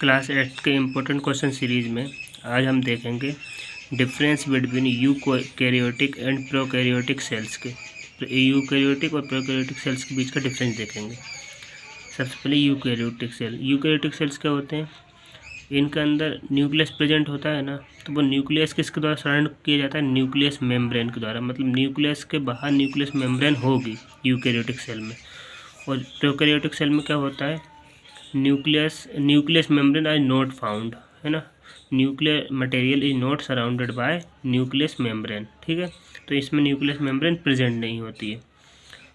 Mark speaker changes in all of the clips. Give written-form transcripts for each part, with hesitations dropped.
Speaker 1: Class 8 के important question series में आज हम देखेंगे difference between eukaryotic and prokaryotic cells के। तो यूकैरियोटिक और प्रोकैरियोटिक सेल्स के बीच का डिफरेंस देखेंगे। सबसे पहले यूकैरियोटिक सेल्स क्या होते हैं? इनके अंदर न्यूक्लियस प्रेजेंट होता है ना, तो वो न्यूक्लियस किसके द्वारा सराउंड किया जाता है? न्यूक्लियस मेम्ब्रेन के द्वारा। मतलब न्यूक्लियस के बाहर न्यूक्लियस मेम्ब्रेन होगी यूकैरियोटिक सेल में। और प्रोकैरियोटिक सेल में क्या होता है? Nucleus membrane are not found, है ना। Nuclear material is not surrounded by nucleus membrane, ठीक है। तो इसमें न्यूक्लियस मेम्ब्रेन प्रेजेंट नहीं होती है।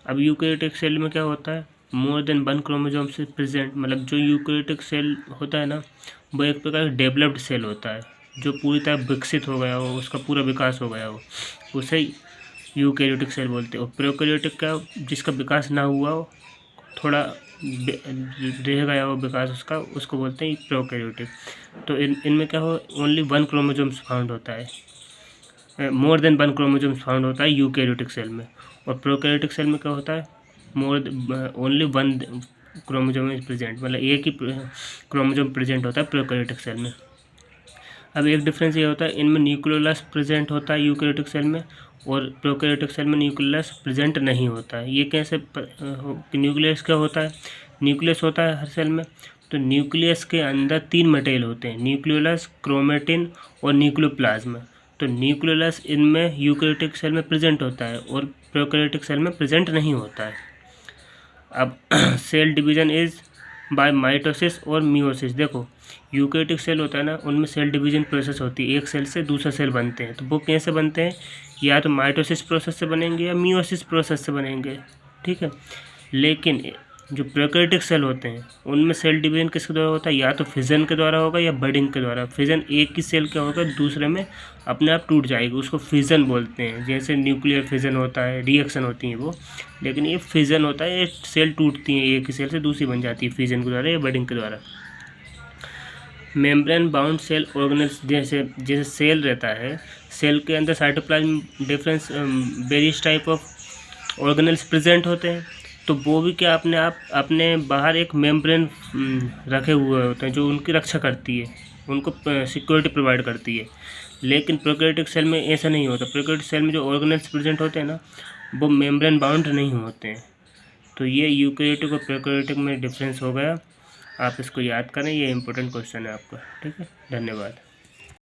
Speaker 1: अब यूकैरियोटिक सेल में क्या होता है? मोर देन वन क्रोमोसोम से प्रेजेंट। मतलब जो यूकैरियोटिक सेल होता है ना, वो एक प्रकार का डेवलप्ड सेल होता है, जो पूरी तरह विकसित हो गया हो, उसका पूरा विकास हो गया हो, उसे यूकैरियोटिक सेल बोलते हैं। और प्रोकैरियोटिक का जिसका विकास ना हुआ हो, थोड़ा रह गया हो विकास उसका, उसको बोलते हैं प्रोकैरियोटिक। तो इनमें क्या हो, ओनली वन क्रोमोसोम्स फाउंड होता है, more than one chromosomes found होता है यूकैरियोटिक सेल में। और प्रोकैरियोटिक सेल में क्या होता है? Only one chromosome is present. मतलब एक ही क्रोमोसोम प्रेजेंट होता है प्रोकैरियोटिक सेल में। अब एक डिफरेंस ये होता है, इनमें न्यूक्लियोलस प्रेजेंट होता है यूकैरियोटिक सेल में, और प्रोकैरियोटिक सेल में न्यूक्लियस प्रेजेंट नहीं होता है। ये कैसे? न्यूक्लियस क्या होता है? न्यूक्लियस होता है हर सेल में, तो न्यूक्लियस के अंदर तीन मटेरियल होते हैं, न्यूक्लियोलस, क्रोमेटिन और न्यूक्लियोप्लाज्म। तो न्यूक्लियोलस इनमें यूकैरियोटिक सेल में प्रेजेंट होता है और प्रोकैरियोटिक सेल में प्रेजेंट नहीं होता है। अब cell division is by mitosis और मियोसिस। देखो, यूकैरियोटिक सेल होता है ना, उनमें सेल डिवीजन प्रोसेस होती है, एक सेल से दूसरा सेल बनते हैं। तो वो कैसे बनते हैं? या तो माइटोसिस प्रोसेस से बनेंगे या मियोसिस प्रोसेस से बनेंगे, ठीक है। लेकिन जो प्रोकैरियोटिक सेल होते हैं, उनमें सेल डिवीजन किसके द्वारा होता है? या तो फिजन के द्वारा होगा या बडिंग के द्वारा। फिजन, एक ही सेल क्या होगा दूसरे में अपने आप टूट जाएगी, उसको फिजन बोलते हैं। जैसे न्यूक्लियर फिजन होता है, रिएक्शन होती है वो, लेकिन ये फिजन होता है, ये सेल टूटती हैं, एक ही सेल से दूसरी बन जाती है फिजन के द्वारा या बडिंग के द्वारा। मेम्ब्रेन बाउंड सेल ऑर्गेनेल्स, जैसे जैसे सेल रहता है, सेल के अंदर cytoplasm difference various type of organelles present होते हैं। तो वो भी क्या अपने बाहर एक मेम्ब्रेन रखे हुए होते हैं, जो उनकी रक्षा करती है, उनको सिक्योरिटी प्रोवाइड करती है। लेकिन प्रोकैरियोटिक सेल में ऐसा नहीं होता। प्रोकैरियोटिक सेल में जो ऑर्गेनेल्स प्रेजेंट होते हैं ना, वो मेम्ब्रेन बाउंड नहीं होते हैं। तो ये यूकैरियोटिक और प्रोकैरियोटिक में डिफरेंस हो गया। आप इसको याद करें, ये इंपॉर्टेंट क्वेश्चन है आपका, ठीक है। धन्यवाद।